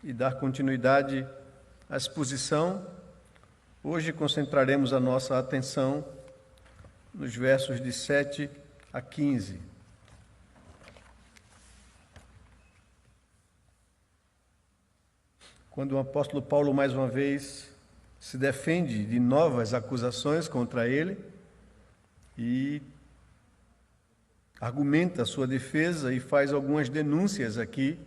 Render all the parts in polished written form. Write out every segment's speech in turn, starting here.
e dar continuidade à exposição, hoje concentraremos a nossa atenção nos versos de 7 a 15. Quando o apóstolo Paulo, mais uma vez, se defende de novas acusações contra ele e argumenta a sua defesa e faz algumas denúncias aqui,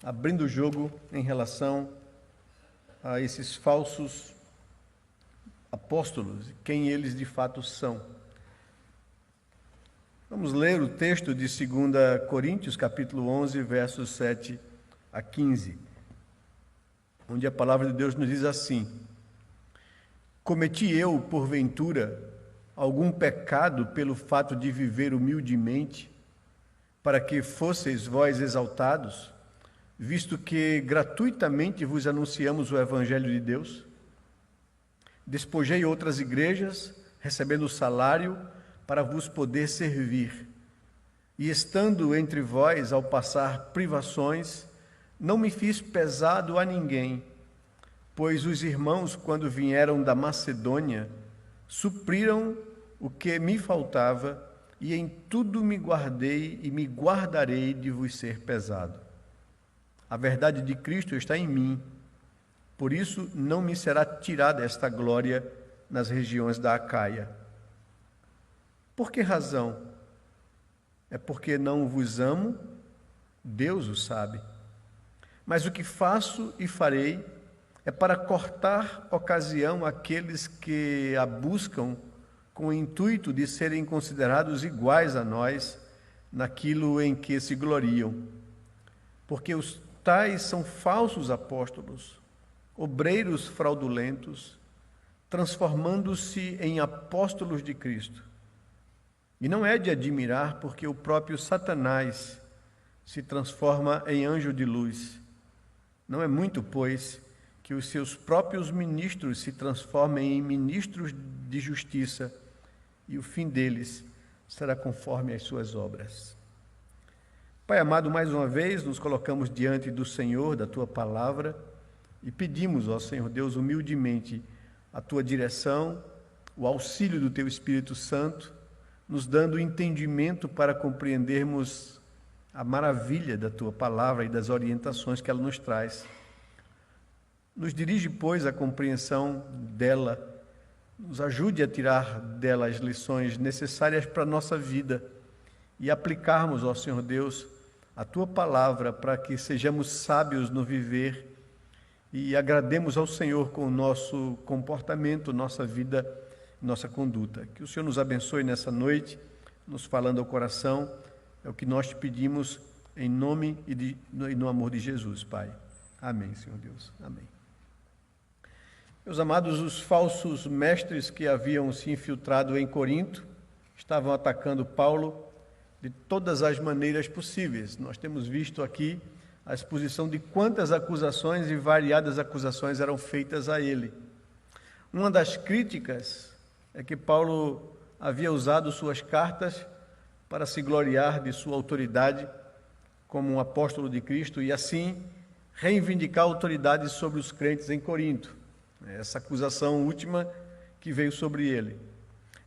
abrindo o jogo em relação a esses falsos apóstolos, quem eles de fato são. Vamos ler o texto de 2 Coríntios, capítulo 11, versos 7 a 15, onde a palavra de Deus nos diz assim: cometi eu, porventura, algum pecado pelo fato de viver humildemente, para que fosseis vós exaltados, visto que gratuitamente vos anunciamos o Evangelho de Deus? Despojei outras igrejas, recebendo salário para vos poder servir. E estando entre vós, ao passar privações, não me fiz pesado a ninguém, pois os irmãos, quando vieram da Macedônia, supriram o que me faltava, e em tudo me guardei e me guardarei de vos ser pesado. A verdade de Cristo está em mim, por isso não me será tirada esta glória nas regiões da Acaia. Por que razão? É porque não vos amo? Deus o sabe. Mas o que faço e farei é para cortar ocasião àqueles que a buscam com o intuito de serem considerados iguais a nós naquilo em que se gloriam. Porque os tais são falsos apóstolos, obreiros fraudulentos, transformando-se em apóstolos de Cristo. E não é de admirar, porque o próprio Satanás se transforma em anjo de luz. Não é muito, pois, que os seus próprios ministros se transformem em ministros de justiça, e o fim deles será conforme as suas obras. Pai amado, mais uma vez nos colocamos diante do Senhor, da Tua palavra, e pedimos ao Senhor Deus humildemente a Tua direção, o auxílio do Teu Espírito Santo, nos dando entendimento para compreendermos a maravilha da Tua palavra e das orientações que ela nos traz. Nos dirige, pois, à compreensão dela, nos ajude a tirar dela as lições necessárias para a nossa vida e aplicarmos, ó Senhor Deus, a Tua palavra para que sejamos sábios no viver e agrademos ao Senhor com o nosso comportamento, nossa vida, nossa conduta. Que o Senhor nos abençoe nessa noite, nos falando ao coração, é o que nós te pedimos em nome e no amor de Jesus, Pai. Amém, Senhor Deus. Amém. Meus amados, os falsos mestres que haviam se infiltrado em Corinto estavam atacando Paulo de todas as maneiras possíveis. Nós temos visto aqui a exposição de quantas acusações e variadas acusações eram feitas a ele. Uma das críticas é que Paulo havia usado suas cartas para se gloriar de sua autoridade como um apóstolo de Cristo e assim reivindicar a autoridade sobre os crentes em Corinto. Essa acusação última que veio sobre ele.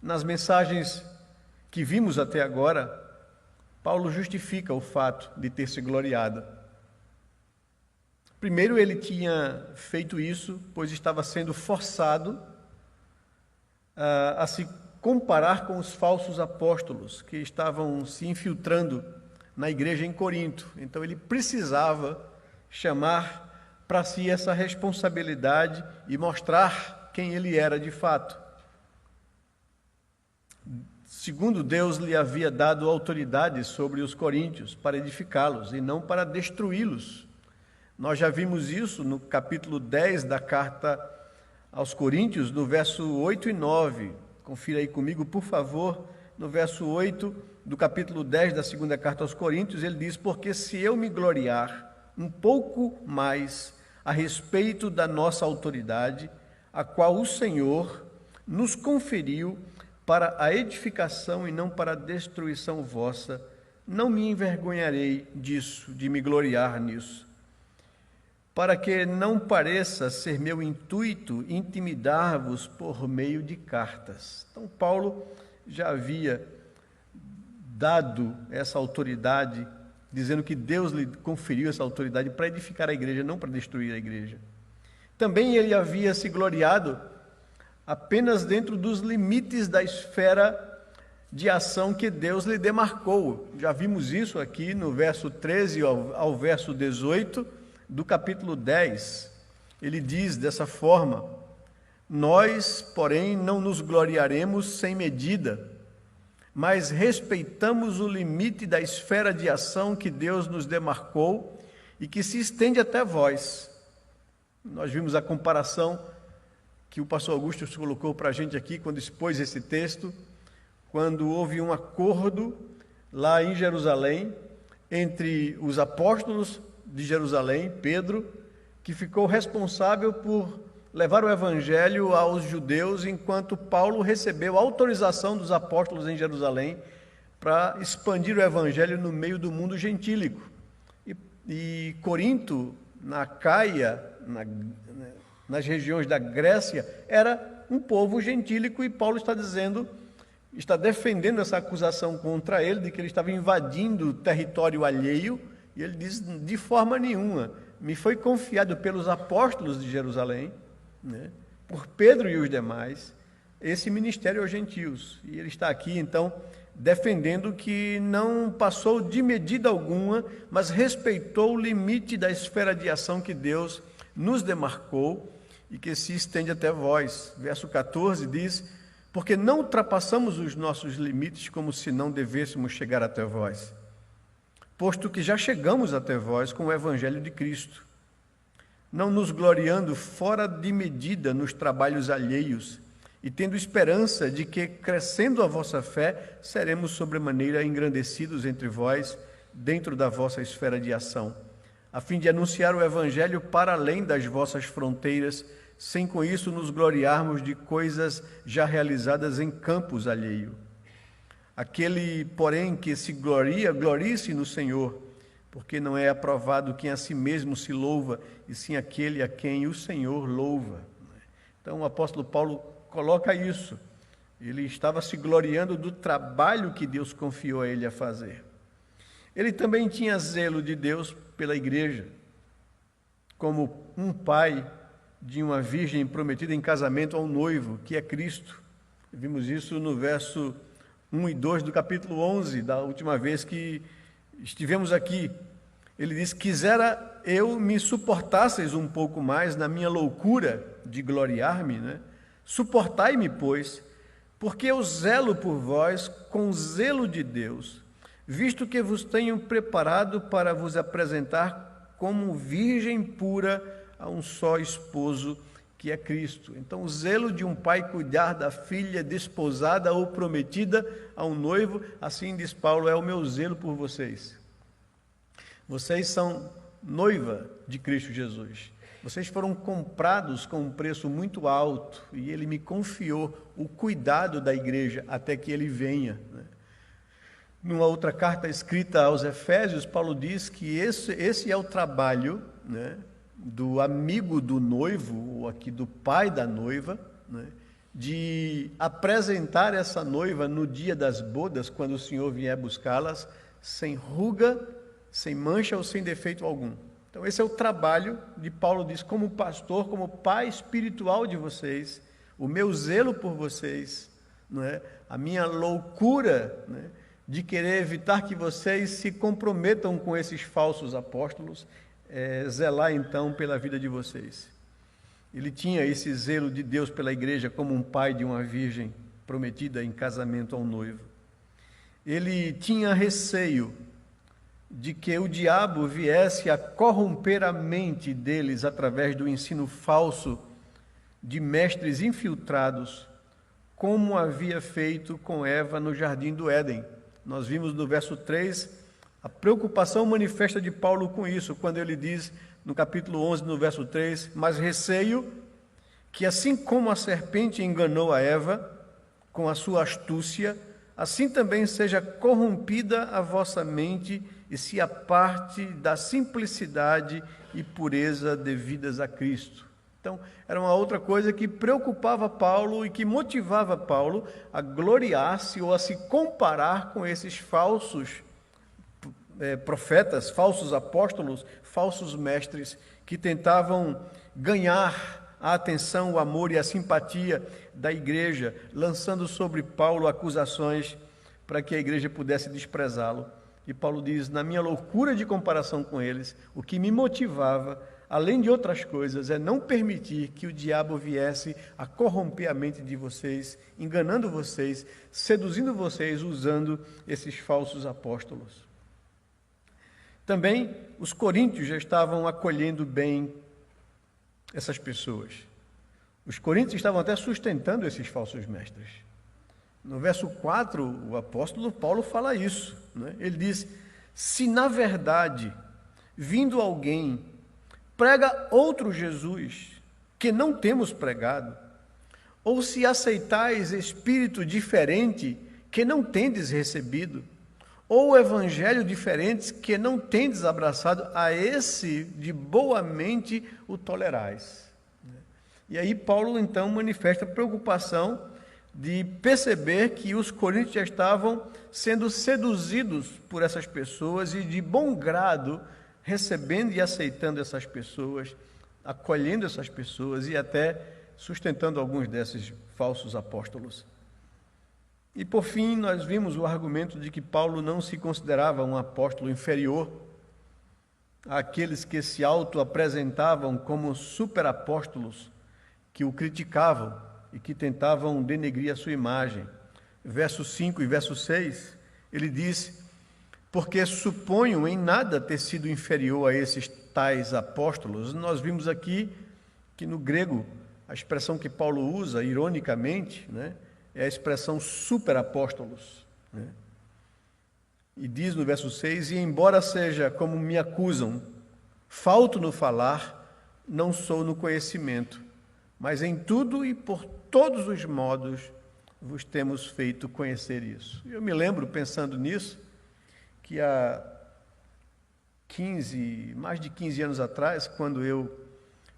Nas mensagens que vimos até agora, Paulo justifica o fato de ter se gloriado. Primeiro, ele tinha feito isso, pois estava sendo forçado a se comparar com os falsos apóstolos que estavam se infiltrando na igreja em Corinto. Então, ele precisava chamar para si essa responsabilidade e mostrar quem ele era de fato. Segundo, Deus lhe havia dado autoridade sobre os coríntios para edificá-los e não para destruí-los. Nós já vimos isso no capítulo 10 da carta aos Coríntios, no verso 8 e 9. Confira aí comigo, por favor. No verso 8 do capítulo 10 da segunda carta aos Coríntios, ele diz: porque se eu me gloriar um pouco mais a respeito da nossa autoridade, a qual o Senhor nos conferiu para a edificação e não para a destruição vossa, não me envergonharei disso, de me gloriar nisso. para que não pareça ser meu intuito intimidar-vos por meio de cartas. Então, Paulo já havia dado essa autoridade, dizendo que Deus lhe conferiu essa autoridade para edificar a igreja, não para destruir a igreja. Também ele havia se gloriado apenas dentro dos limites da esfera de ação que Deus lhe demarcou. Já vimos isso aqui no verso 13 ao verso 18 do capítulo 10. Ele diz dessa forma: nós, porém, não nos gloriaremos sem medida, mas respeitamos o limite da esfera de ação que Deus nos demarcou e que se estende até vós. Nós vimos a comparação que o pastor Augusto colocou para a gente aqui, quando expôs esse texto, quando houve um acordo lá em Jerusalém, entre os apóstolos de Jerusalém, Pedro, que ficou responsável por levar o evangelho aos judeus, enquanto Paulo recebeu a autorização dos apóstolos em Jerusalém para expandir o evangelho no meio do mundo gentílico. E Corinto, na Caia, nas regiões da Grécia, era um povo gentílico, e Paulo está defendendo essa acusação contra ele, de que ele estava invadindo território alheio, e ele diz: de forma nenhuma, me foi confiado pelos apóstolos de Jerusalém, por Pedro e os demais, esse ministério aos gentios. E ele está aqui, então, defendendo que não passou de medida alguma, mas respeitou o limite da esfera de ação que Deus nos demarcou e que se estende até vós. Verso 14 diz: porque não ultrapassamos os nossos limites como se não devêssemos chegar até vós, posto que já chegamos até vós com o evangelho de Cristo, não nos gloriando fora de medida nos trabalhos alheios, e tendo esperança de que, crescendo a vossa fé, seremos sobremaneira engrandecidos entre vós, dentro da vossa esfera de ação, a fim de anunciar o evangelho para além das vossas fronteiras, sem com isso nos gloriarmos de coisas já realizadas em campos alheio. Aquele, porém, que se gloria, glorie-se no Senhor, porque não é aprovado quem a si mesmo se louva, e sim aquele a quem o Senhor louva. Então o apóstolo Paulo coloca isso. Ele estava se gloriando do trabalho que Deus confiou a ele a fazer. Ele também tinha zelo de Deus pela igreja, como um pai de uma virgem prometida em casamento ao noivo, que é Cristo. Vimos isso no verso 1 e 2 do capítulo 11, da última vez que estivemos aqui. Ele diz: quisera eu me suportasseis um pouco mais na minha loucura de gloriar-me, Suportai-me, pois, porque eu zelo por vós com zelo de Deus, visto que vos tenho preparado para vos apresentar como virgem pura a um só esposo, que é Cristo. Então, o zelo de um pai cuidar da filha desposada ou prometida a um noivo, assim diz Paulo, é o meu zelo por vocês. Vocês são noiva de Cristo Jesus. Vocês foram comprados com um preço muito alto, e Ele me confiou o cuidado da igreja até que Ele venha. Numa outra carta escrita aos Efésios, Paulo diz que esse é o trabalho, do amigo do noivo, ou aqui do pai da noiva, de apresentar essa noiva no dia das bodas, quando o Senhor vier buscá-las, sem ruga, sem mancha ou sem defeito algum. Então esse é o trabalho de Paulo, diz, como pastor, como pai espiritual de vocês, o meu zelo por vocês, a minha loucura, de querer evitar que vocês se comprometam com esses falsos apóstolos, zelar então pela vida de vocês. Ele tinha esse zelo de Deus pela igreja como um pai de uma virgem prometida em casamento ao noivo. Ele tinha receio de que o diabo viesse a corromper a mente deles através do ensino falso de mestres infiltrados, como havia feito com Eva no jardim do Éden. Nós vimos no verso 3 a preocupação manifesta de Paulo com isso, quando ele diz no capítulo 11, no verso 3, mas receio que assim como a serpente enganou a Eva com a sua astúcia, assim também seja corrompida a vossa mente e se aparte da simplicidade e pureza devidas a Cristo. Então, era uma outra coisa que preocupava Paulo e que motivava Paulo a gloriar-se ou a se comparar com esses falsos profetas, falsos apóstolos, falsos mestres que tentavam ganhar a atenção, o amor e a simpatia da igreja, lançando sobre Paulo acusações para que a igreja pudesse desprezá-lo. E Paulo diz: na minha loucura de comparação com eles, o que me motivava, além de outras coisas, é não permitir que o diabo viesse a corromper a mente de vocês, enganando vocês, seduzindo vocês, usando esses falsos apóstolos. Também os coríntios já estavam acolhendo bem essas pessoas. Os coríntios estavam até sustentando esses falsos mestres. No verso 4, o apóstolo Paulo fala isso, né? Ele diz: se na verdade, vindo alguém, prega outro Jesus, que não temos pregado, ou se aceitais espírito diferente, que não tendes recebido, ou evangelho diferentes, que não tendes abraçado, a esse de boa mente o tolerais. E aí Paulo então manifesta preocupação de perceber que os coríntios já estavam sendo seduzidos por essas pessoas e de bom grado recebendo e aceitando essas pessoas, acolhendo essas pessoas e até sustentando alguns desses falsos apóstolos. E por fim, nós vimos o argumento de que Paulo não se considerava um apóstolo inferior àqueles que se auto-apresentavam como superapóstolos, que o criticavam e que tentavam denegrir a sua imagem. Verso 5 e verso 6, ele diz: porque suponho em nada ter sido inferior a esses tais apóstolos. Nós vimos aqui que no grego a expressão que Paulo usa, ironicamente, né, é a expressão superapóstolos, né? E diz no verso 6, e embora seja como me acusam, falto no falar, não sou no conhecimento, mas em tudo e por todos os modos vos temos feito conhecer isso. Eu me lembro, pensando nisso, que há mais de 15 anos atrás, quando eu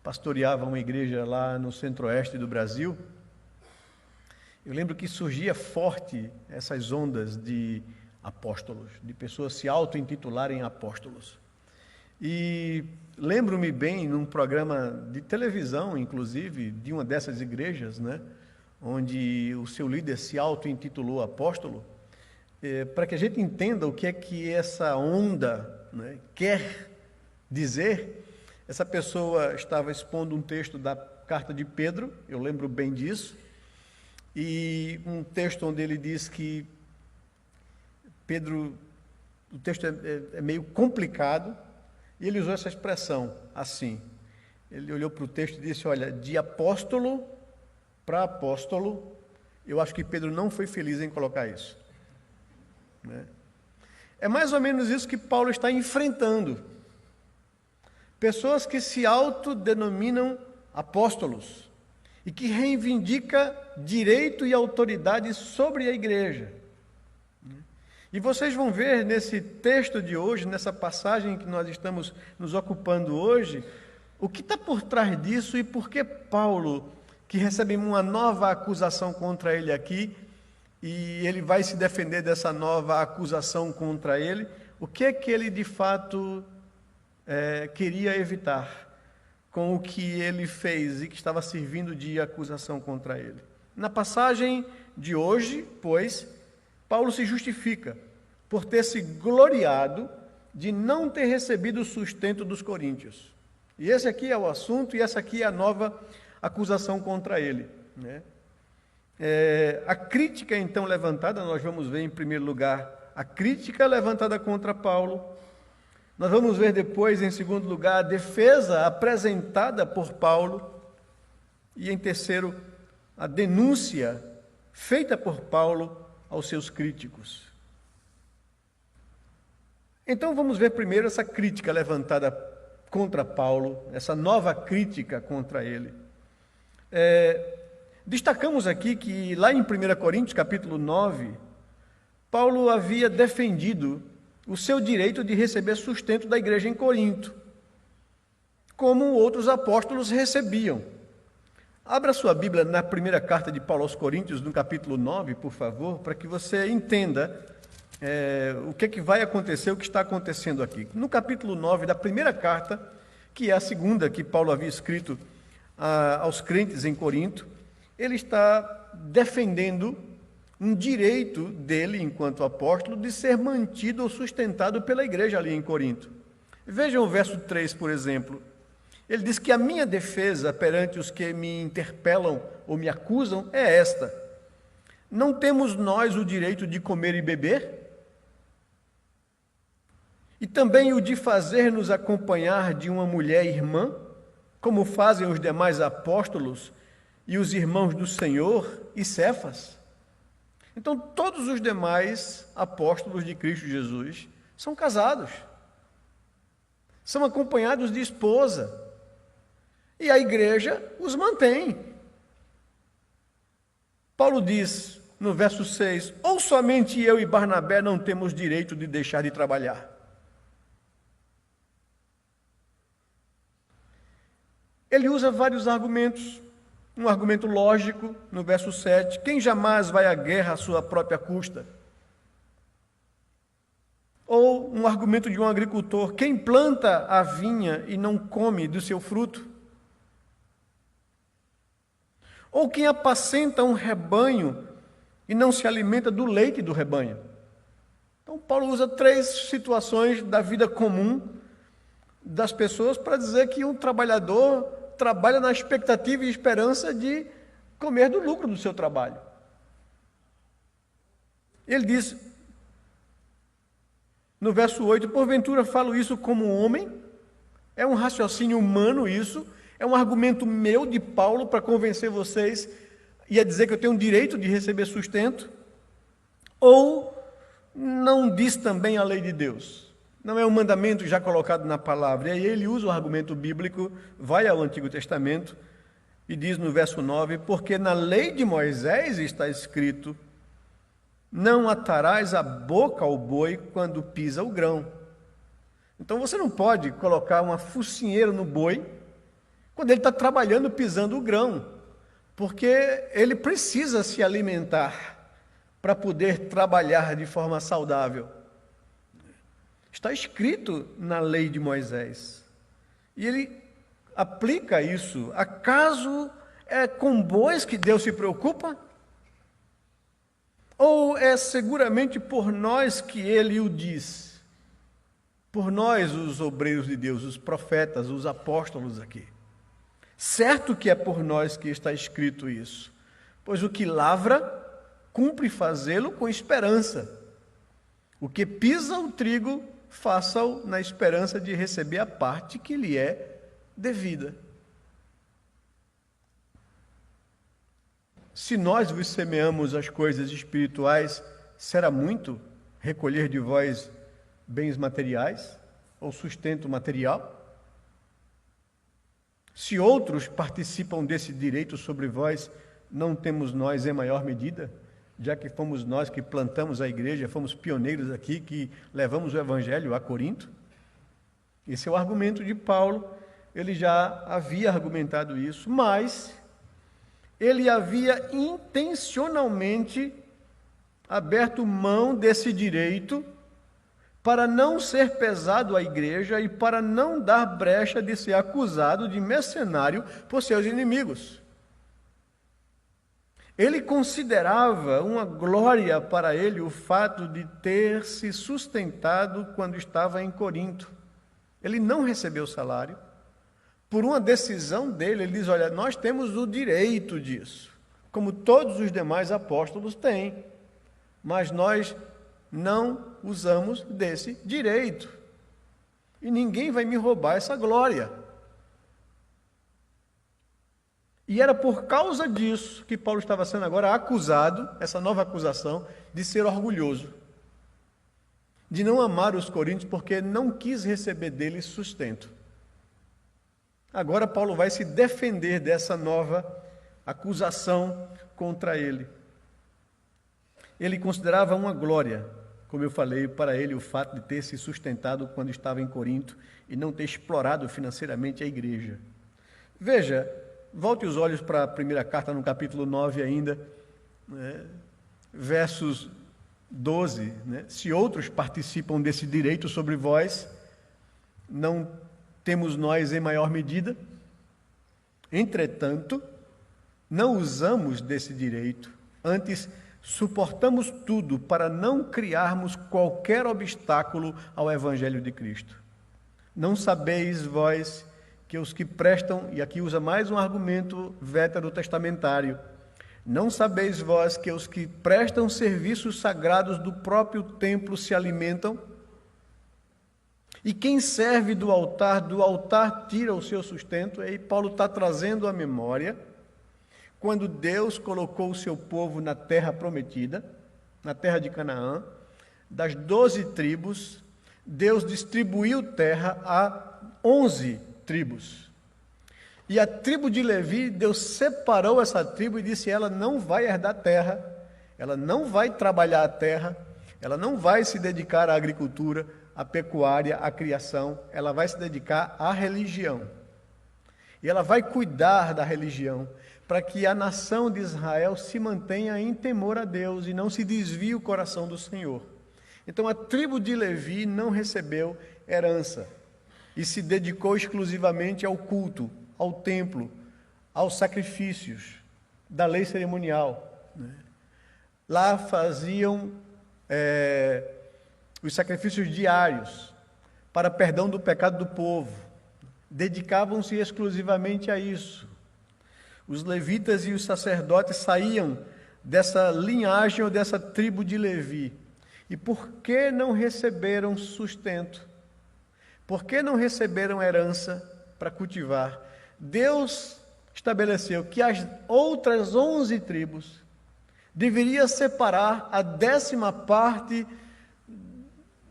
pastoreava uma igreja lá no centro-oeste do Brasil, eu lembro que surgia forte essas ondas de apóstolos, de pessoas se auto-intitularem apóstolos. E lembro-me bem, num programa de televisão, inclusive, de uma dessas igrejas, né, onde o seu líder se auto-intitulou apóstolo, para que a gente entenda o que é que essa onda, né, quer dizer. Essa pessoa estava expondo um texto da carta de Pedro, eu lembro bem disso, e um texto onde ele diz que Pedro, o texto é meio complicado, e ele usou essa expressão assim. Ele olhou para o texto e disse: olha, de apóstolo para apóstolo, eu acho que Pedro não foi feliz em colocar isso, né? É mais ou menos isso que Paulo está enfrentando. Pessoas que se autodenominam apóstolos e que reivindica direito e autoridade sobre a igreja. E vocês vão ver nesse texto de hoje, nessa passagem que nós estamos nos ocupando hoje, o que está por trás disso e por que Paulo, que recebe uma nova acusação contra ele aqui, e ele vai se defender dessa nova acusação contra ele, o que é que ele de fato queria evitar com o que ele fez e que estava servindo de acusação contra ele. Na passagem de hoje, pois, Paulo se justifica por ter se gloriado de não ter recebido o sustento dos coríntios. E esse aqui é o assunto, e essa aqui é a nova acusação contra ele, né? A crítica então levantada, nós vamos ver em primeiro lugar a crítica levantada contra Paulo. Nós vamos ver depois, em segundo lugar, a defesa apresentada por Paulo. E em terceiro, a denúncia feita por Paulo aos seus críticos. Então vamos ver primeiro essa crítica levantada contra Paulo, essa nova crítica contra ele. Destacamos aqui que lá em 1 Coríntios, capítulo 9, Paulo havia defendido o seu direito de receber sustento da igreja em Corinto, como outros apóstolos recebiam. Abra sua Bíblia na primeira carta de Paulo aos Coríntios, no capítulo 9, por favor, para que você entenda o que vai acontecer, o que está acontecendo aqui. No capítulo 9 da primeira carta, que é a segunda que Paulo havia escrito aos crentes em Corinto, ele está defendendo um direito dele, enquanto apóstolo, de ser mantido ou sustentado pela igreja ali em Corinto. Vejam o verso 3, por exemplo. Ele diz que a minha defesa perante os que me interpelam ou me acusam é esta: não temos nós o direito de comer e beber? E também o de fazer-nos acompanhar de uma mulher irmã, como fazem os demais apóstolos e os irmãos do Senhor e Cefas? Então, todos os demais apóstolos de Cristo Jesus são casados, são acompanhados de esposa, e a igreja os mantém. Paulo diz no verso 6, ou somente eu e Barnabé não temos direito de deixar de trabalhar? Ele usa vários argumentos. Um argumento lógico, no verso 7, quem jamais vai à guerra à sua própria custa? Ou um argumento de um agricultor, quem planta a vinha e não come do seu fruto? Ou quem apacenta um rebanho e não se alimenta do leite do rebanho? Então, Paulo usa 3 situações da vida comum das pessoas para dizer que um trabalhador trabalha na expectativa e esperança de comer do lucro do seu trabalho. Ele diz, no verso 8, porventura falo isso como homem? É um raciocínio humano isso? É um argumento meu, de Paulo, para convencer vocês e a dizer que eu tenho o direito de receber sustento? Ou não diz também a lei de Deus? Não é um mandamento já colocado na palavra? E aí ele usa o argumento bíblico, vai ao Antigo Testamento e diz no verso 9, porque na lei de Moisés está escrito, não atarás a boca ao boi quando pisa o grão. Então você não pode colocar uma focinheira no boi quando ele está trabalhando, pisando o grão, porque ele precisa se alimentar para poder trabalhar de forma saudável. Está escrito na lei de Moisés. E ele aplica isso. Acaso é com bois que Deus se preocupa? Ou é seguramente por nós que ele o diz? Por nós, os obreiros de Deus, os profetas, os apóstolos aqui. Certo que é por nós que está escrito isso, pois o que lavra, cumpre fazê-lo com esperança. O que pisa o trigo, faça-o na esperança de receber a parte que lhe é devida. Se nós vos semeamos as coisas espirituais, será muito recolher de vós bens materiais ou sustento material? Se outros participam desse direito sobre vós, não temos nós em maior medida? Já que fomos nós que plantamos a igreja, fomos pioneiros aqui, que levamos o evangelho a Corinto? Esse é o argumento de Paulo. Ele já havia argumentado isso, mas ele havia intencionalmente aberto mão desse direito para não ser pesado à igreja e para não dar brecha de ser acusado de mercenário por seus inimigos. Ele considerava uma glória para ele o fato de ter se sustentado quando estava em Corinto. Ele não recebeu salário. Por uma decisão dele, ele diz, olha, nós temos o direito disso, como todos os demais apóstolos têm, mas nós não usamos desse direito. E ninguém vai me roubar essa glória. E era por causa disso que Paulo estava sendo agora acusado, essa nova acusação, de ser orgulhoso, de não amar os coríntios porque não quis receber deles sustento. Agora Paulo vai se defender dessa nova acusação contra ele. Ele considerava uma glória como eu falei, para ele o fato de ter se sustentado quando estava em Corinto e não ter explorado financeiramente a igreja. Veja, volte os olhos para a primeira carta, no capítulo 9 ainda, né, versos 12, né? Se outros participam desse direito sobre vós, não temos nós em maior medida? Entretanto, não usamos desse direito, antes suportamos tudo para não criarmos qualquer obstáculo ao Evangelho de Cristo. Não sabeis vós que os que prestam, e aqui usa mais um argumento veterotestamentário, não sabeis vós que os que prestam serviços sagrados do próprio templo se alimentam? E quem serve do altar tira o seu sustento. Aí Paulo está trazendo à memória quando Deus colocou o seu povo na terra prometida, na terra de Canaã. Das 12 tribos, Deus distribuiu terra a 11 tribos. E a tribo de Levi, Deus separou essa tribo e disse: ela não vai herdar terra, ela não vai trabalhar a terra, ela não vai se dedicar à agricultura, à pecuária, à criação, ela vai se dedicar à religião. E ela vai cuidar da religião, para que a nação de Israel se mantenha em temor a Deus e não se desvie o coração do Senhor. Então a tribo de Levi não recebeu herança e se dedicou exclusivamente ao culto, ao templo, aos sacrifícios da lei cerimonial. Lá faziam os sacrifícios diários para perdão do pecado do povo. Dedicavam-se exclusivamente a isso. Os levitas e os sacerdotes saíam dessa linhagem ou dessa tribo de Levi. E por que não receberam sustento? Por que não receberam herança para cultivar? Deus estabeleceu que as outras 11 tribos deveriam separar a 10ª parte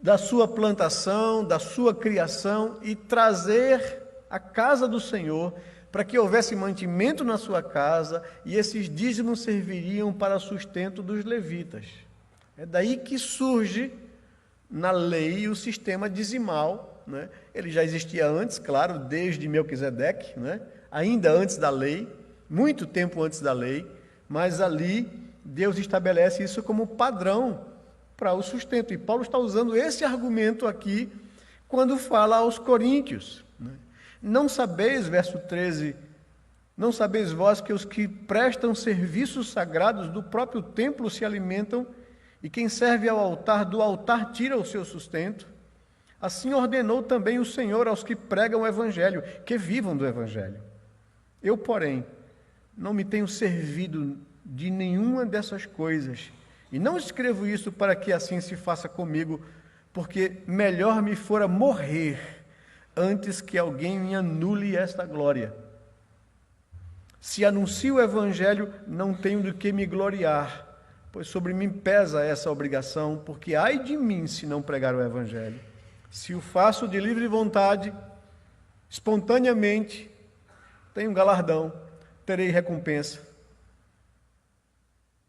da sua plantação, da sua criação e trazer a casa do Senhor para que houvesse mantimento na sua casa, e esses dízimos serviriam para sustento dos levitas. É daí que surge na lei o sistema dizimal, né? Ele já existia antes, claro, desde Melquisedeque, né? Ainda antes da lei, muito tempo antes da lei, mas ali Deus estabelece isso como padrão para o sustento. E Paulo está usando esse argumento aqui quando fala aos coríntios. Não sabeis, verso 13, não sabeis vós que os que prestam serviços sagrados do próprio templo se alimentam, e quem serve ao altar, do altar tira o seu sustento? Assim ordenou também o Senhor aos que pregam o Evangelho, que vivam do Evangelho. Eu, porém, não me tenho servido de nenhuma dessas coisas, e não escrevo isso para que assim se faça comigo, porque melhor me fora morrer antes que alguém me anule esta glória. Se anuncio o Evangelho, não tenho do que me gloriar, pois sobre mim pesa essa obrigação, porque ai de mim se não pregar o Evangelho. Se o faço de livre vontade, espontaneamente, tenho galardão, terei recompensa.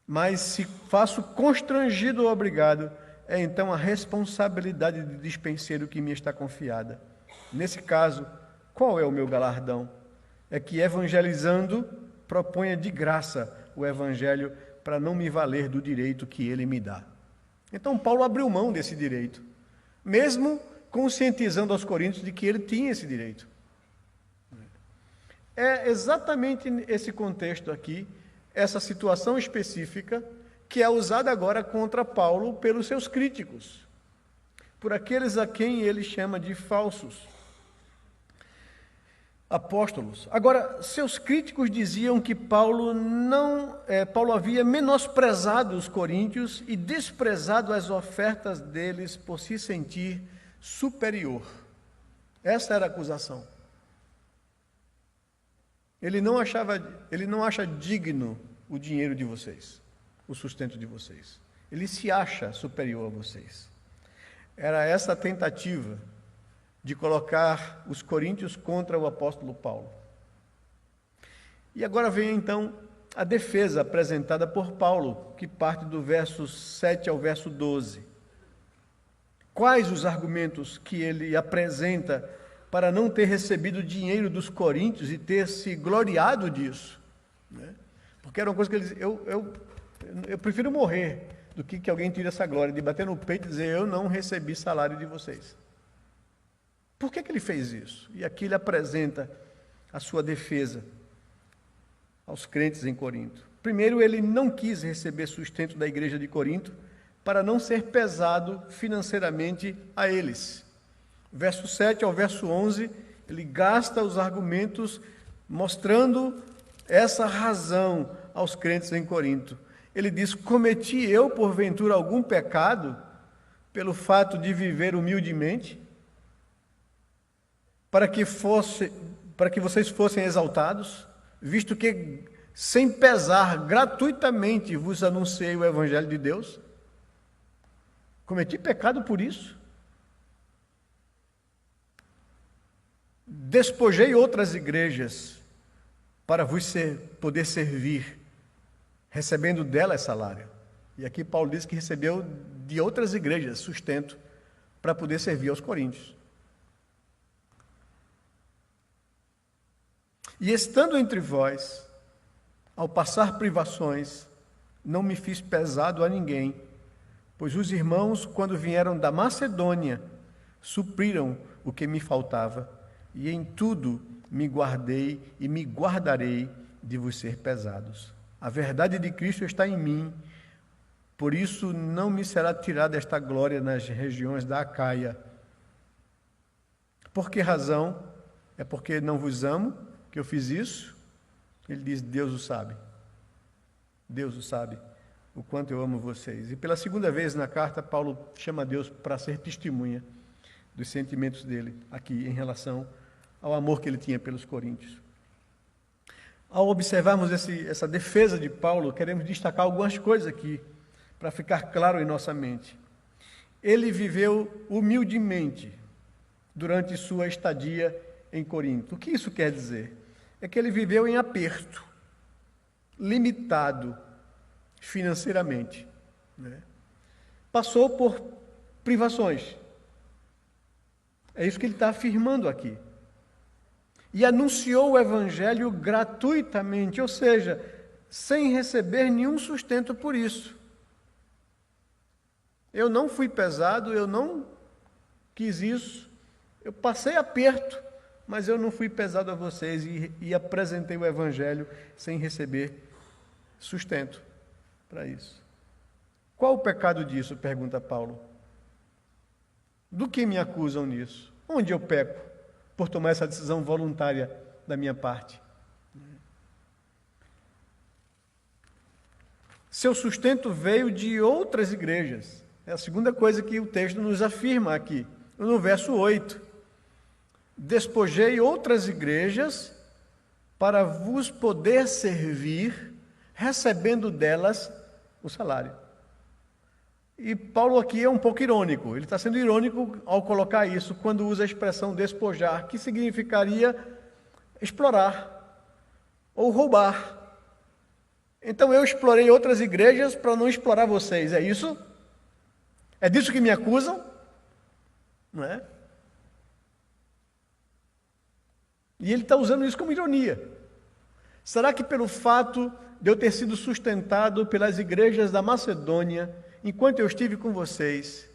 Mas se faço constrangido ou obrigado, é então a responsabilidade de dispenseiro que me está confiada. Nesse caso, qual é o meu galardão? É que, evangelizando, proponha de graça o Evangelho para não me valer do direito que ele me dá. Então, Paulo abriu mão desse direito, mesmo conscientizando aos coríntios de que ele tinha esse direito. É exatamente esse contexto aqui, essa situação específica, que é usada agora contra Paulo pelos seus críticos, por aqueles a quem ele chama de falsos apóstolos. Agora, seus críticos diziam que Paulo havia menosprezado os coríntios e desprezado as ofertas deles por se sentir superior. Essa era a acusação. Ele não acha digno o dinheiro de vocês, o sustento de vocês. Ele se acha superior a vocês. Era essa a tentativa de colocar os coríntios contra o apóstolo Paulo. E agora vem então a defesa apresentada por Paulo, que parte do verso 7 ao verso 12. Quais os argumentos que ele apresenta para não ter recebido dinheiro dos coríntios e ter se gloriado disso? Né? Porque era uma coisa que ele dizia, eu prefiro morrer do que alguém tire essa glória, de bater no peito e dizer, eu não recebi salário de vocês. Por que ele fez isso? E aqui ele apresenta a sua defesa aos crentes em Corinto. Primeiro, ele não quis receber sustento da igreja de Corinto para não ser pesado financeiramente a eles. Verso 7 ao verso 11, ele gasta os argumentos mostrando essa razão aos crentes em Corinto. Ele diz, cometi eu, porventura, algum pecado pelo fato de viver humildemente, para que vocês fossem exaltados, visto que, sem pesar, gratuitamente vos anunciei o Evangelho de Deus? Cometi pecado por isso? Despojei outras igrejas para vos poder servir, recebendo delas salário. E aqui Paulo diz que recebeu de outras igrejas sustento para poder servir aos coríntios. E estando entre vós, ao passar privações, não me fiz pesado a ninguém, pois os irmãos, quando vieram da Macedônia, supriram o que me faltava, e em tudo me guardei e me guardarei de vos ser pesados. A verdade de Cristo está em mim, por isso não me será tirada esta glória nas regiões da Acaia. Por que razão? É porque não vos amo que eu fiz isso? Ele diz, Deus o sabe. Deus o sabe, o quanto eu amo vocês. E pela segunda vez na carta, Paulo chama Deus para ser testemunha dos sentimentos dele aqui em relação ao amor que ele tinha pelos coríntios. Ao observarmos essa defesa de Paulo, queremos destacar algumas coisas aqui, para ficar claro em nossa mente. Ele viveu humildemente durante sua estadia em Corinto. O que isso quer dizer? É que ele viveu em aperto, limitado financeiramente, né? Passou por privações. É isso que ele está afirmando aqui. E anunciou o Evangelho gratuitamente, ou seja, sem receber nenhum sustento por isso. Eu não fui pesado, eu não quis isso, eu passei aperto, mas eu não fui pesado a vocês e apresentei o Evangelho sem receber sustento para isso. Qual o pecado disso? Pergunta Paulo. Do que me acusam nisso? Onde eu peco por tomar essa decisão voluntária da minha parte? Seu sustento veio de outras igrejas. É a segunda coisa que o texto nos afirma aqui, no verso 8. Despojei outras igrejas para vos poder servir, recebendo delas o salário. E Paulo aqui é um pouco irônico. Ele está sendo irônico ao colocar isso, quando usa a expressão despojar, que significaria explorar ou roubar. Então eu explorei outras igrejas para não explorar vocês, é isso? É disso que me acusam? Não é? E ele está usando isso como ironia. Será que pelo fato de eu ter sido sustentado pelas igrejas da Macedônia, enquanto eu estive com vocês,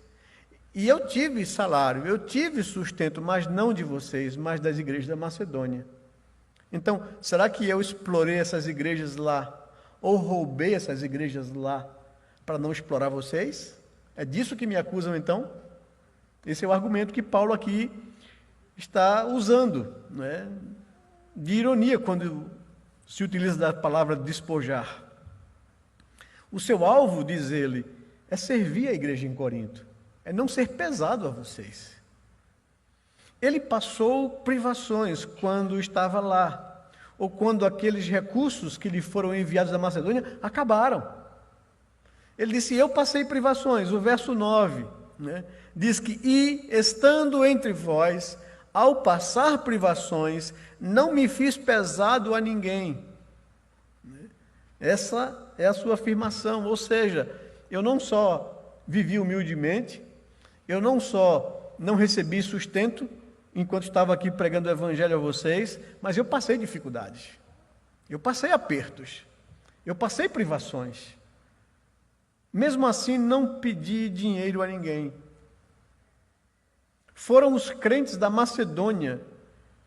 e eu tive salário, eu tive sustento, mas não de vocês, mas das igrejas da Macedônia. Então, será que eu explorei essas igrejas lá, ou roubei essas igrejas lá, para não explorar vocês? É disso que me acusam, então? Esse é o argumento que Paulo aqui está usando, né? De ironia, quando se utiliza da palavra despojar. O seu alvo, diz ele, é servir a igreja em Corinto, é não ser pesado a vocês. Ele passou privações quando estava lá, ou quando aqueles recursos que lhe foram enviados da Macedônia acabaram. Ele disse, eu passei privações. O verso 9, né, diz que, e estando entre vós, ao passar privações, não me fiz pesado a ninguém. Essa é a sua afirmação, ou seja, eu não só vivi humildemente, Eu não só não recebi sustento enquanto estava aqui pregando o evangelho a vocês, mas eu passei dificuldades, eu passei apertos, eu passei privações. Mesmo assim, não pedi dinheiro a ninguém. Foram os crentes da Macedônia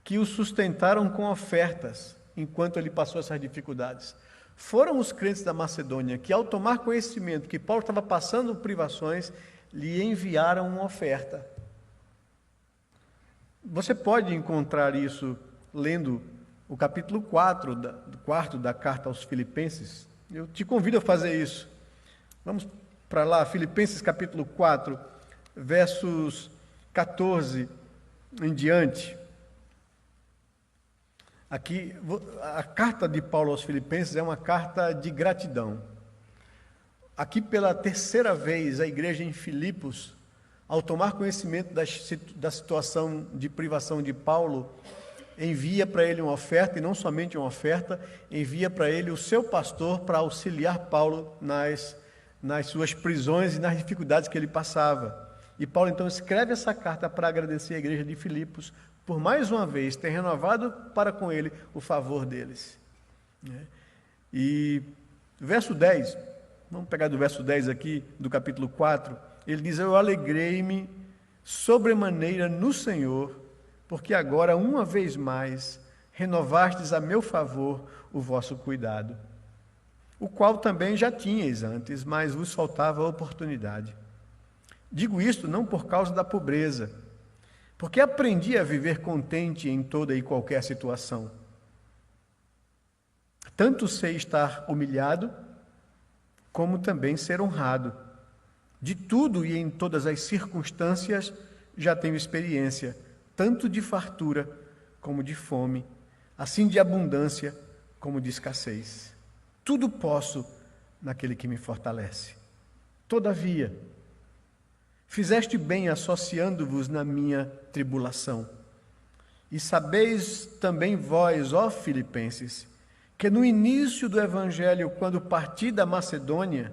que o sustentaram com ofertas, enquanto ele passou essas dificuldades. Foram os crentes da Macedônia que, ao tomar conhecimento que Paulo estava passando privações, lhe enviaram uma oferta. Você pode encontrar isso lendo o capítulo 4 da carta aos Filipenses. Eu te convido a fazer isso. Vamos para lá, Filipenses capítulo 4, versos 14 em diante. Aqui, a carta de Paulo aos Filipenses é uma carta de gratidão. Aqui, pela terceira vez, a igreja em Filipos, ao tomar conhecimento da situação de privação de Paulo, envia para ele uma oferta, e não somente uma oferta, envia para ele o seu pastor para auxiliar Paulo nas suas prisões e nas dificuldades que ele passava. E Paulo então escreve essa carta para agradecer a igreja de Filipos por mais uma vez ter renovado para com ele o favor deles. E verso 10, vamos pegar do verso 10 aqui, do capítulo 4, ele diz: eu alegrei-me sobremaneira no Senhor, porque agora, uma vez mais, renovastes a meu favor o vosso cuidado, o qual também já tinhais antes, mas vos faltava a oportunidade. Digo isto não por causa da pobreza, porque aprendi a viver contente em toda e qualquer situação. Tanto sei estar humilhado, como também ser honrado. De tudo e em todas as circunstâncias já tenho experiência, tanto de fartura como de fome, assim de abundância como de escassez. Tudo posso naquele que me fortalece. Todavia, fizeste bem associando-vos na minha tribulação. E sabeis também vós, ó Filipenses, que no início do Evangelho, quando parti da Macedônia,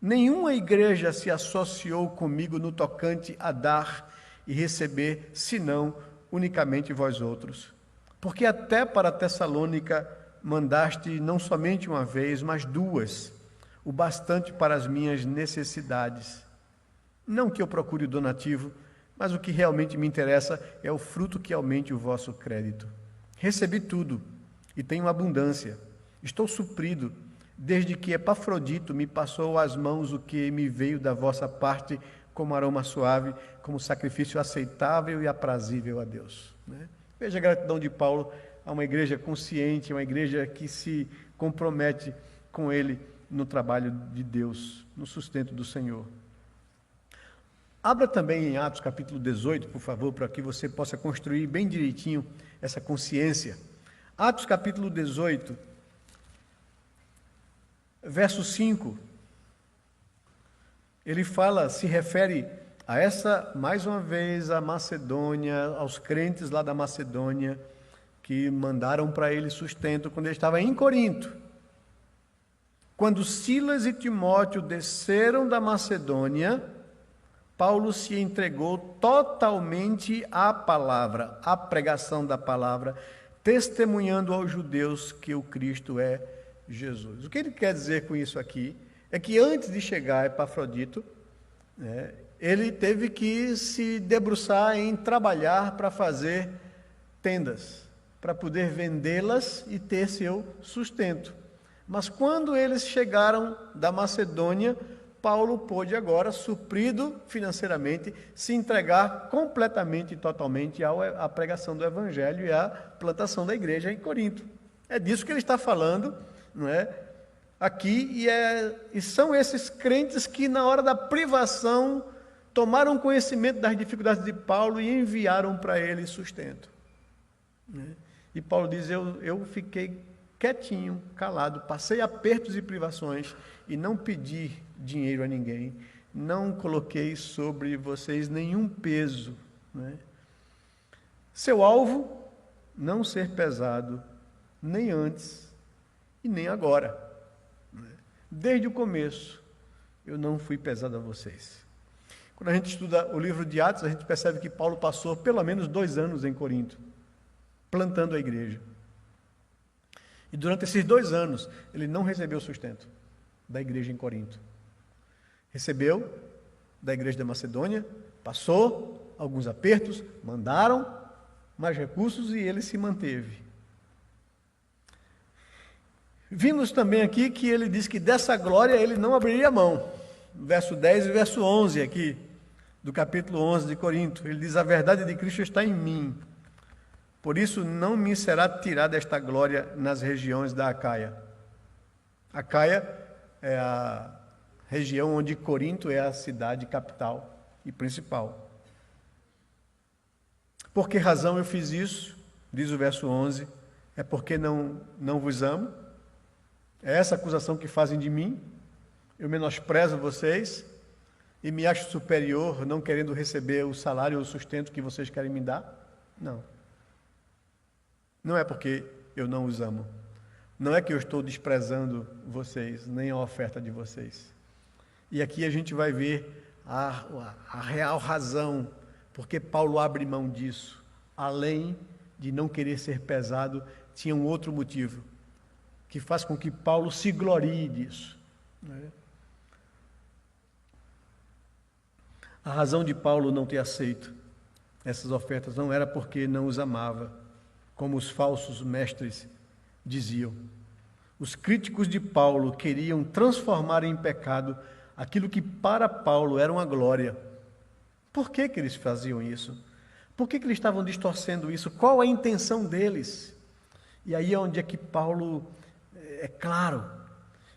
nenhuma igreja se associou comigo no tocante a dar e receber, senão unicamente vós outros. Porque até para Tessalônica mandaste não somente uma vez, mas duas, o bastante para as minhas necessidades. Não que eu procure o donativo, mas o que realmente me interessa é o fruto que aumente o vosso crédito. Recebi tudo e tenho abundância. Estou suprido, desde que Epafrodito me passou às mãos o que me veio da vossa parte como aroma suave, como sacrifício aceitável e aprazível a Deus. Veja a gratidão de Paulo a uma igreja consciente, uma igreja que se compromete com ele no trabalho de Deus, no sustento do Senhor. Abra também em Atos capítulo 18, por favor, para que você possa construir bem direitinho essa consciência. Atos capítulo 18, verso 5. Ele se refere a essa, mais uma vez, a Macedônia, aos crentes lá da Macedônia, que mandaram para ele sustento quando ele estava em Corinto. Quando Silas e Timóteo desceram da Macedônia, Paulo se entregou totalmente à palavra, à pregação da palavra, testemunhando aos judeus que o Cristo é Jesus. O que ele quer dizer com isso aqui é que antes de chegar a Epafrodito, ele teve que se debruçar em trabalhar para fazer tendas, para poder vendê-las e ter seu sustento. Mas quando eles chegaram da Macedônia, Paulo pôde agora, suprido financeiramente, se entregar completamente e totalmente à pregação do Evangelho e à plantação da igreja em Corinto. É disso que ele está falando, não é? Aqui, e são esses crentes que na hora da privação tomaram conhecimento das dificuldades de Paulo e enviaram para ele sustento. E Paulo diz, eu fiquei quietinho, calado, passei apertos e privações e não pedi dinheiro a ninguém, não coloquei sobre vocês nenhum peso. Seu alvo, não ser pesado, nem antes e nem agora. Desde o começo, eu não fui pesado a vocês. Quando a gente estuda o livro de Atos, a gente percebe que Paulo passou pelo menos 2 anos em Corinto, plantando a igreja. E durante esses 2 anos, ele não recebeu sustento da igreja em Corinto. Recebeu da igreja da Macedônia, passou alguns apertos, mandaram mais recursos e ele se manteve. Vimos também aqui que ele diz que dessa glória ele não abriria mão. Verso 10 e verso 11 aqui, do capítulo 11 de Corinto. Ele diz: a verdade de Cristo está em mim. Por isso não me será tirada esta glória nas regiões da Acaia. Acaia é a região onde Corinto é a cidade capital e principal. Por que razão eu fiz isso? Diz o verso 11. É porque não vos amo? É essa acusação que fazem de mim? Eu menosprezo vocês e me acho superior, não querendo receber o salário ou o sustento que vocês querem me dar? Não. Não é porque eu não os amo. Não é que eu estou desprezando vocês, nem a oferta de vocês. E aqui a gente vai ver a real razão porque Paulo abre mão disso. Além de não querer ser pesado, tinha um outro motivo que faz com que Paulo se glorie disso. A razão de Paulo não ter aceito essas ofertas não era porque não os amava, como os falsos mestres diziam. Os críticos de Paulo queriam transformar em pecado aquilo que para Paulo era uma glória. Por que eles faziam isso? Por que eles estavam distorcendo isso? Qual a intenção deles? E aí é onde é que Paulo, é claro,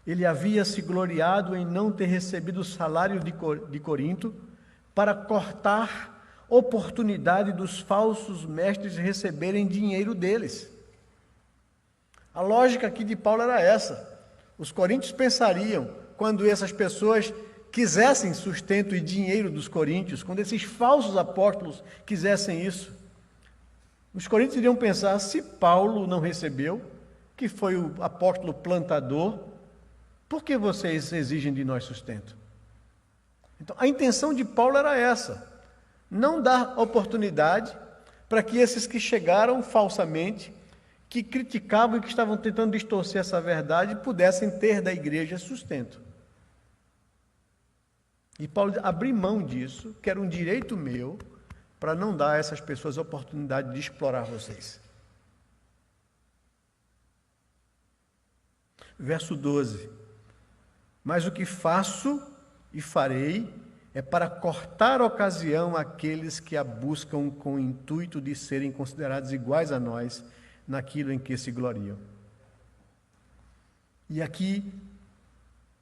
ele havia se gloriado em não ter recebido o salário de Corinto para cortar oportunidade dos falsos mestres receberem dinheiro deles. A lógica aqui de Paulo era essa. Os coríntios pensariam, quando essas pessoas quisessem sustento e dinheiro dos coríntios, quando esses falsos apóstolos quisessem isso, os coríntios iriam pensar: se Paulo não recebeu, que foi o apóstolo plantador, por que vocês exigem de nós sustento? Então, a intenção de Paulo era essa: não dar oportunidade para que esses que chegaram falsamente, que criticavam e que estavam tentando distorcer essa verdade, pudessem ter da igreja sustento. E Paulo abriu mão disso, que era um direito meu, para não dar a essas pessoas a oportunidade de explorar vocês. Verso 12. Mas o que faço e farei é para cortar ocasião àqueles que a buscam com o intuito de serem considerados iguais a nós naquilo em que se gloriam. E aqui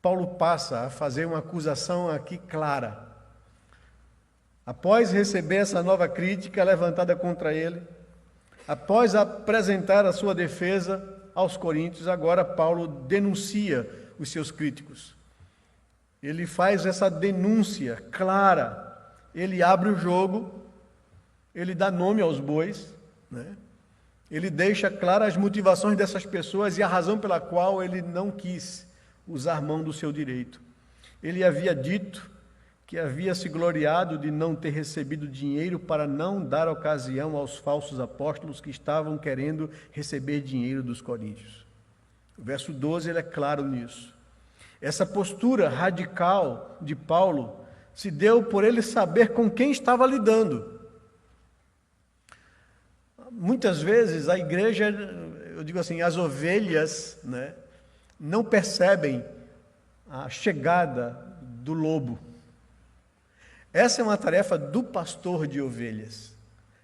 Paulo passa a fazer uma acusação aqui clara. Após receber essa nova crítica levantada contra ele, após apresentar a sua defesa aos coríntios, agora Paulo denuncia os seus críticos. Ele faz essa denúncia clara, ele abre o jogo, ele dá nome aos bois, né? Ele deixa claras as motivações dessas pessoas e a razão pela qual ele não quis usar mão do seu direito. Ele havia dito que havia se gloriado de não ter recebido dinheiro para não dar ocasião aos falsos apóstolos que estavam querendo receber dinheiro dos coríntios. O verso 12 ele é claro nisso. Essa postura radical de Paulo se deu por ele saber com quem estava lidando. Muitas vezes a igreja, eu digo assim, as ovelhas, né, não percebem a chegada do lobo. Essa é uma tarefa do pastor de ovelhas,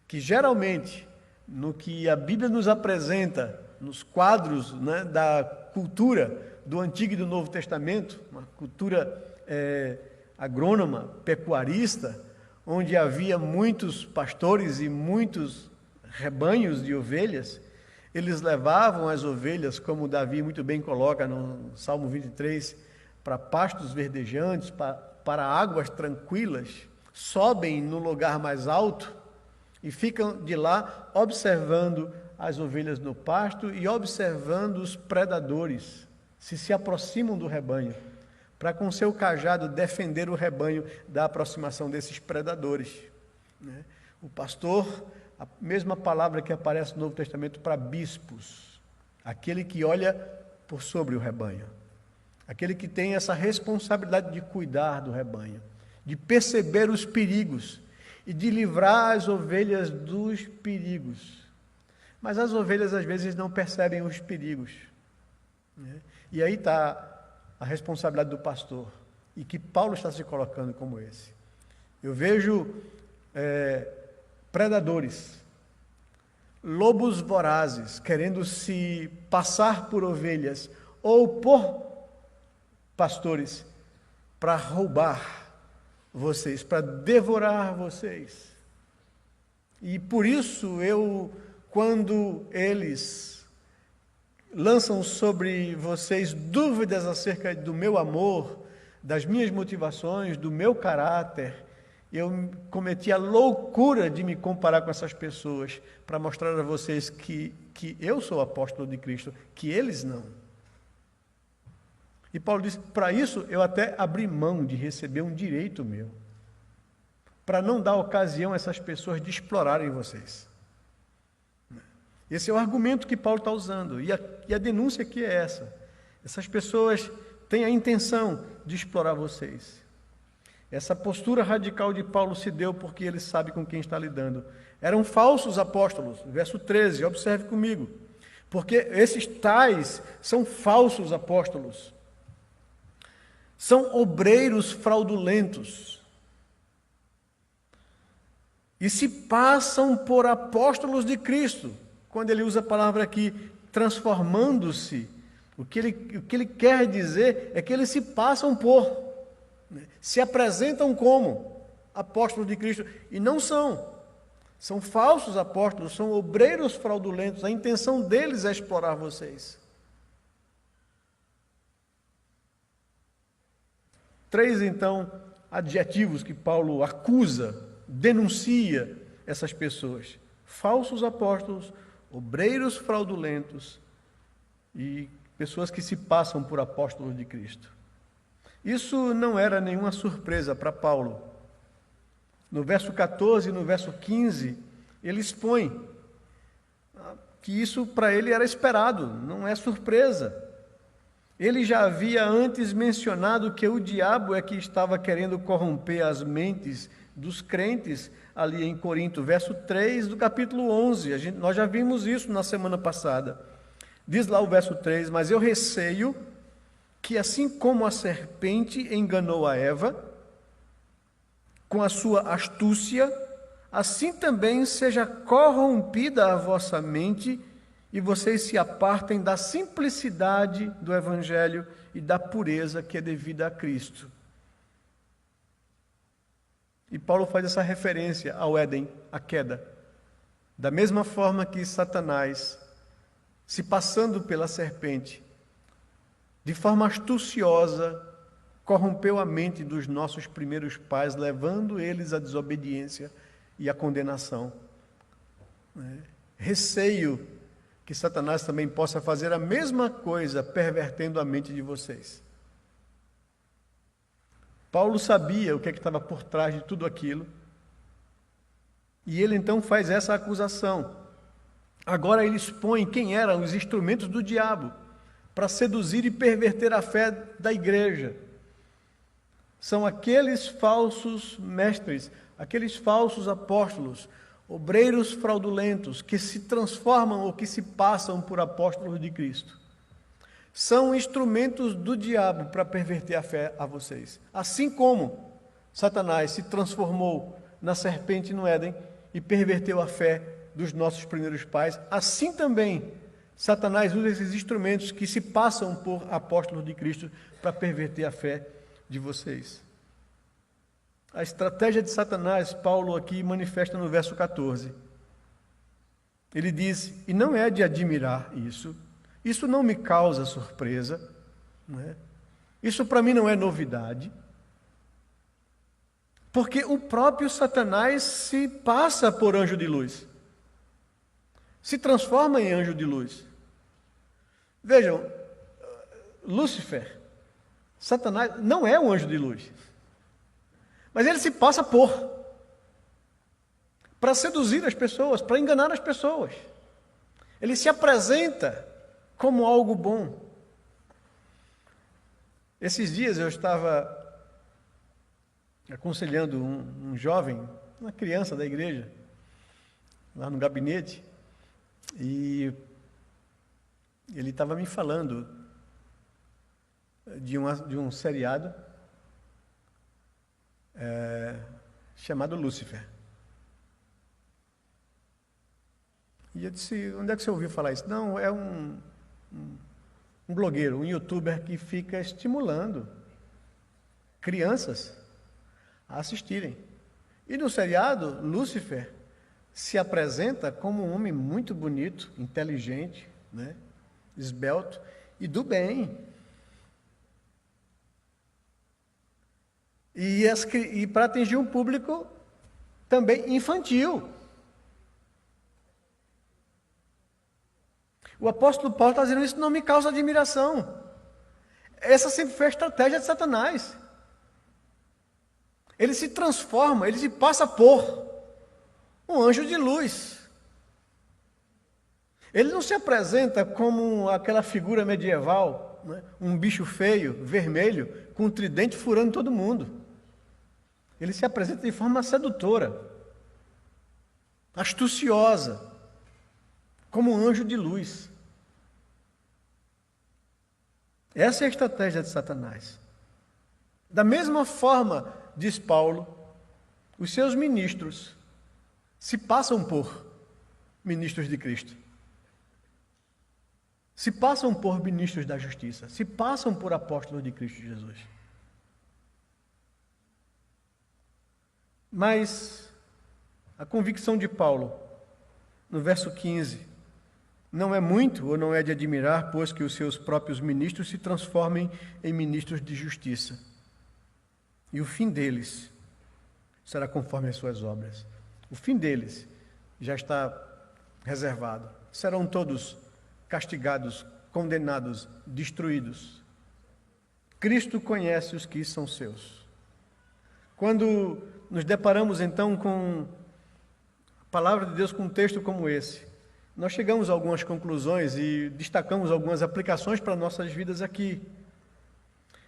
que geralmente, no que a Bíblia nos apresenta, nos quadros, né, da cultura do Antigo e do Novo Testamento, uma cultura agrônoma, pecuarista, onde havia muitos pastores e muitos rebanhos de ovelhas, eles levavam as ovelhas, como Davi muito bem coloca no Salmo 23, para pastos verdejantes, para águas tranquilas, sobem no lugar mais alto e ficam de lá observando as ovelhas no pasto e observando os predadores, se aproximam do rebanho, para com seu cajado defender o rebanho da aproximação desses predadores. O pastor, a mesma palavra que aparece no Novo Testamento para bispos, aquele que olha por sobre o rebanho, aquele que tem essa responsabilidade de cuidar do rebanho, de perceber os perigos e de livrar as ovelhas dos perigos. Mas as ovelhas às vezes não percebem os perigos. E aí está a responsabilidade do pastor, e que Paulo está se colocando como esse. Eu vejo predadores, lobos vorazes, querendo se passar por ovelhas ou por pastores para roubar vocês, para devorar vocês. E por isso quando eles lançam sobre vocês dúvidas acerca do meu amor, das minhas motivações, do meu caráter, eu cometi a loucura de me comparar com essas pessoas para mostrar a vocês que eu sou apóstolo de Cristo, que eles não. E Paulo diz, para isso eu até abri mão de receber um direito meu, para não dar ocasião a essas pessoas de explorarem vocês. Esse é o argumento que Paulo está usando, e a denúncia aqui é essa. Essas pessoas têm a intenção de explorar vocês. Essa postura radical de Paulo se deu porque ele sabe com quem está lidando. Eram falsos apóstolos, verso 13, observe comigo. Porque esses tais são falsos apóstolos. São obreiros fraudulentos. E se passam por apóstolos de Cristo. Quando ele usa a palavra aqui, transformando-se, o que ele quer dizer é que eles se passam por, se apresentam como apóstolos de Cristo, e não são falsos apóstolos, são obreiros fraudulentos, a intenção deles é explorar vocês. 3, então, adjetivos que Paulo acusa, denuncia essas pessoas: falsos apóstolos, obreiros fraudulentos e pessoas que se passam por apóstolos de Cristo. Isso não era nenhuma surpresa para Paulo. No verso 14 e no verso 15, ele expõe que isso para ele era esperado, não é surpresa. Ele já havia antes mencionado que o diabo é que estava querendo corromper as mentes dos crentes ali em Corinto, verso 3 do capítulo 11. Nós já vimos isso na semana passada. Diz lá o verso 3, mas eu receio que assim como a serpente enganou a Eva, com a sua astúcia, assim também seja corrompida a vossa mente e vocês se apartem da simplicidade do Evangelho e da pureza que é devida a Cristo. E Paulo faz essa referência ao Éden, à queda. Da mesma forma que Satanás, se passando pela serpente, de forma astuciosa, corrompeu a mente dos nossos primeiros pais, levando eles à desobediência e à condenação. Receio que Satanás também possa fazer a mesma coisa, pervertendo a mente de vocês. Paulo sabia o que estava por trás de tudo aquilo, e ele então faz essa acusação. Agora ele expõe quem eram os instrumentos do diabo para seduzir e perverter a fé da igreja. São aqueles falsos mestres, aqueles falsos apóstolos, obreiros fraudulentos que se transformam ou que se passam por apóstolos de Cristo. São instrumentos do diabo para perverter a fé a vocês. Assim como Satanás se transformou na serpente no Éden e perverteu a fé dos nossos primeiros pais, assim também Satanás usa esses instrumentos que se passam por apóstolos de Cristo para perverter a fé de vocês. A estratégia de Satanás, Paulo aqui manifesta no verso 14. Ele diz, e não é de admirar isso não me causa surpresa, não é? Isso para mim não é novidade, porque o próprio Satanás se passa por anjo de luz, se transforma em anjo de luz. Vejam, Lúcifer, Satanás não é um anjo de luz. Mas ele se passa por para seduzir as pessoas, para enganar as pessoas. Ele se apresenta como algo bom. Esses dias eu estava aconselhando um jovem, uma criança da igreja, lá no gabinete, e ele estava me falando de um seriado chamado Lúcifer. E eu disse, onde é que você ouviu falar isso? Não, é um blogueiro, um youtuber que fica estimulando crianças a assistirem. E no seriado, Lúcifer se apresenta como um homem muito bonito, inteligente, né? Esbelto e do bem. E para atingir um público também infantil. O apóstolo Paulo está dizendo, isso não me causa admiração. Essa sempre foi a estratégia de Satanás. Ele se transforma, ele se passa por um anjo de luz. Ele não se apresenta como aquela figura medieval, né? Um bicho feio, vermelho, com um tridente furando todo mundo. Ele se apresenta de forma sedutora, astuciosa, como um anjo de luz. Essa é a estratégia de Satanás. Da mesma forma, diz Paulo, os seus ministros se passam por ministros de Cristo. Se passam por ministros da justiça. Se passam por apóstolos de Cristo Jesus. Mas a convicção de Paulo, no verso 15, não é muito ou não é de admirar, pois que os seus próprios ministros se transformem em ministros de justiça. E o fim deles será conforme as suas obras. O fim deles já está reservado. Serão todos castigados, condenados, destruídos. Cristo conhece os que são seus. Quando nos deparamos então com a palavra de Deus, com um texto como esse, nós chegamos a algumas conclusões e destacamos algumas aplicações para nossas vidas aqui.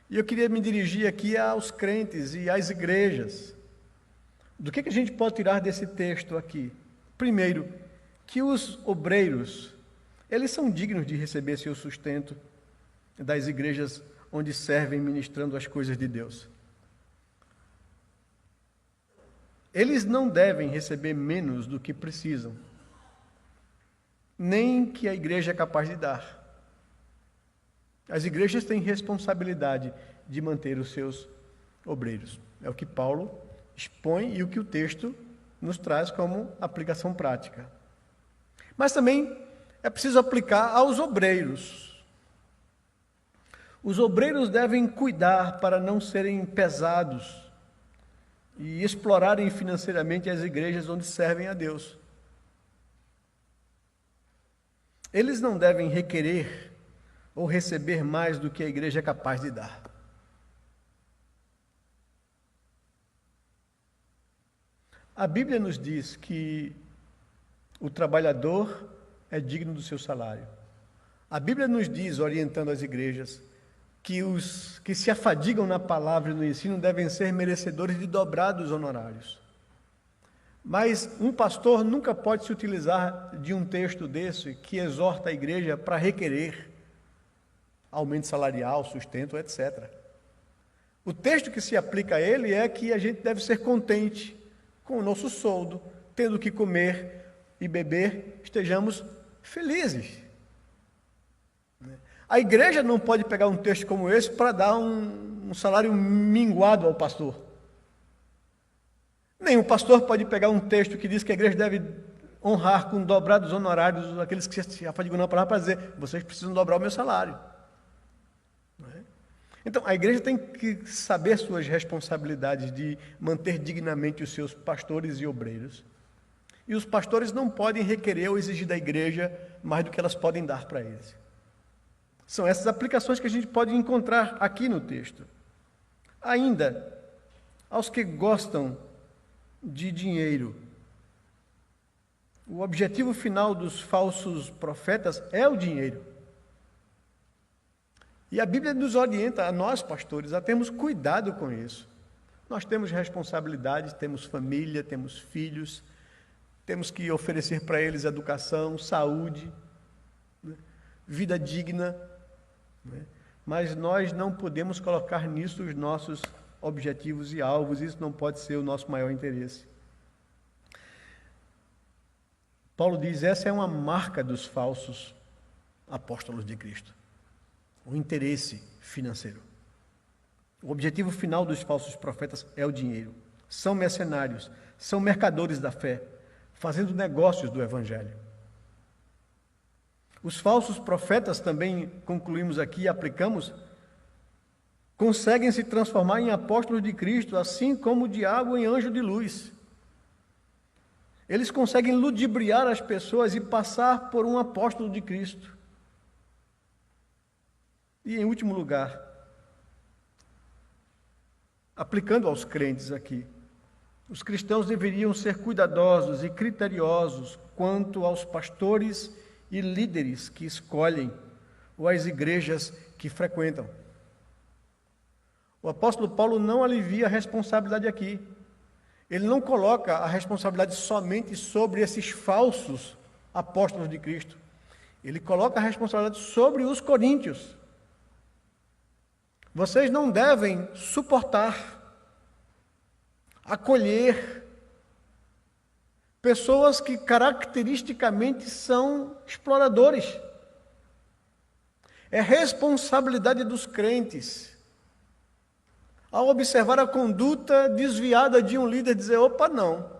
E eu queria me dirigir aqui aos crentes e às igrejas. Do que a gente pode tirar desse texto aqui? Primeiro, que os obreiros, eles são dignos de receber seu sustento das igrejas onde servem ministrando as coisas de Deus. Eles não devem receber menos do que precisam, nem que a igreja é capaz de dar. As igrejas têm responsabilidade de manter os seus obreiros. É o que Paulo expõe e o que o texto nos traz como aplicação prática. Mas também é preciso aplicar aos obreiros. Os obreiros devem cuidar para não serem pesados e explorarem financeiramente as igrejas onde servem a Deus. Eles não devem requerer ou receber mais do que a igreja é capaz de dar. A Bíblia nos diz que o trabalhador é digno do seu salário. A Bíblia nos diz, orientando as igrejas, que os que se afadigam na palavra e no ensino devem ser merecedores de dobrados honorários. Mas um pastor nunca pode se utilizar de um texto desse que exorta a igreja para requerer aumento salarial, sustento, etc. O texto que se aplica a ele é que a gente deve ser contente com o nosso soldo, tendo o que comer e beber, estejamos felizes. A igreja não pode pegar um texto como esse para dar um salário minguado ao pastor. Nem o pastor pode pegar um texto que diz que a igreja deve honrar com dobrados honorários aqueles que se afadigam na palavra para dizer, vocês precisam dobrar o meu salário. Então, a igreja tem que saber suas responsabilidades de manter dignamente os seus pastores e obreiros. E os pastores não podem requerer ou exigir da igreja mais do que elas podem dar para eles. São essas aplicações que a gente pode encontrar aqui no texto. Ainda, aos que gostam de dinheiro, o objetivo final dos falsos profetas é o dinheiro. E a Bíblia nos orienta, a nós pastores, a termos cuidado com isso. Nós temos responsabilidades, temos família, temos filhos, temos que oferecer para eles educação, saúde, né? Vida digna, né? Mas nós não podemos colocar nisso os nossos objetivos e alvos, isso não pode ser o nosso maior interesse. Paulo diz, essa é uma marca dos falsos apóstolos de Cristo, o interesse financeiro. O objetivo final dos falsos profetas é o dinheiro. São mercenários, são mercadores da fé, fazendo negócios do Evangelho. Os falsos profetas, também concluímos aqui e aplicamos, conseguem se transformar em apóstolos de Cristo, assim como o diabo em anjo de luz. Eles conseguem ludibriar as pessoas e passar por um apóstolo de Cristo. E, em último lugar, aplicando aos crentes aqui, os cristãos deveriam ser cuidadosos e criteriosos quanto aos pastores e líderes que escolhem ou às igrejas que frequentam. O apóstolo Paulo não alivia a responsabilidade aqui. Ele não coloca a responsabilidade somente sobre esses falsos apóstolos de Cristo. Ele coloca a responsabilidade sobre os coríntios. Vocês não devem suportar, acolher pessoas que caracteristicamente são exploradores. É responsabilidade dos crentes, ao observar a conduta desviada de um líder, dizer, opa, não.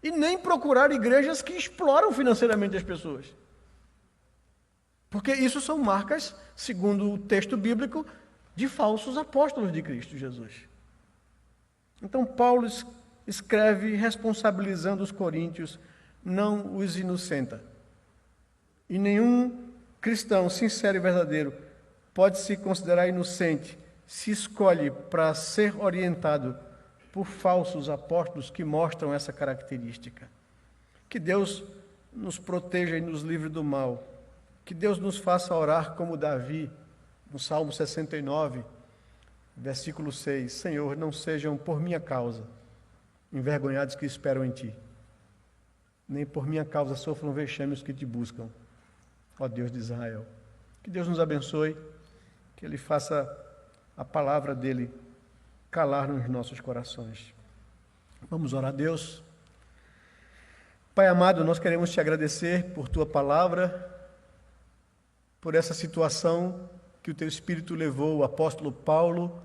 E nem procurar igrejas que exploram financeiramente as pessoas. Porque isso são marcas, segundo o texto bíblico, de falsos apóstolos de Cristo Jesus. Então, Paulo escreve responsabilizando os coríntios, não os inocenta. E nenhum cristão sincero e verdadeiro pode se considerar inocente se escolhe para ser orientado por falsos apóstolos que mostram essa característica. Que Deus nos proteja e nos livre do mal. Que Deus nos faça orar como Davi, no Salmo 69, versículo 6. Senhor, não sejam por minha causa envergonhados que esperam em Ti, nem por minha causa sofram vexame os que Te buscam, ó Deus de Israel. Que Deus nos abençoe, que Ele faça a palavra dEle calar nos nossos corações. Vamos orar a Deus. Pai amado, nós queremos Te agradecer por Tua palavra, por essa situação que o Teu Espírito levou o apóstolo Paulo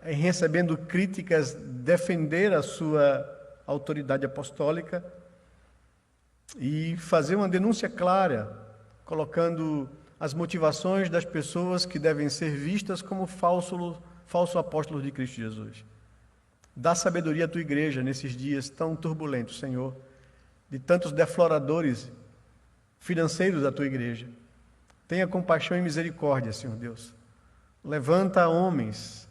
em recebendo críticas, defender a sua autoridade apostólica e fazer uma denúncia clara, colocando as motivações das pessoas que devem ser vistas como falso apóstolos de Cristo Jesus. Dá sabedoria à Tua igreja nesses dias tão turbulentos, Senhor, de tantos defloradores financeiros da Tua igreja. Tenha compaixão e misericórdia, Senhor Deus. Levanta homens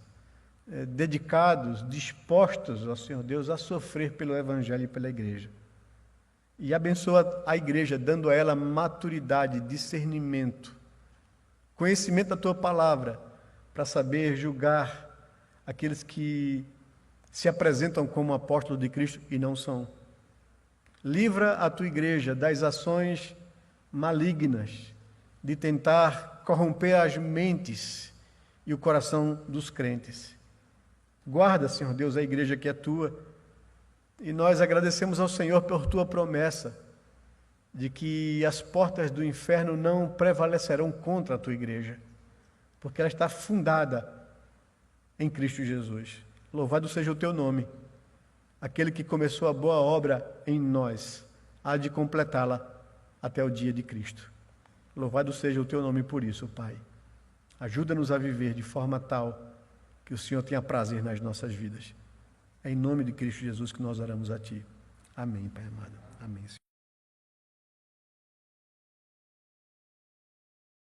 dedicados, dispostos, ó Senhor Deus, a sofrer pelo Evangelho e pela igreja. E abençoa a igreja, dando a ela maturidade, discernimento, conhecimento da Tua palavra, para saber julgar aqueles que se apresentam como apóstolos de Cristo e não são. Livra a Tua igreja das ações malignas, de tentar corromper as mentes e o coração dos crentes. Guarda, Senhor Deus, a igreja que é Tua, e nós agradecemos ao Senhor por Tua promessa de que as portas do inferno não prevalecerão contra a Tua igreja, porque ela está fundada em Cristo Jesus. Louvado seja o Teu nome. Aquele que começou a boa obra em nós, há de completá-la até o dia de Cristo. Louvado seja o Teu nome por isso, Pai. Ajuda-nos a viver de forma tal que o Senhor tenha prazer nas nossas vidas. É em nome de Cristo Jesus que nós oramos a Ti. Amém, Pai amado. Amém, Senhor.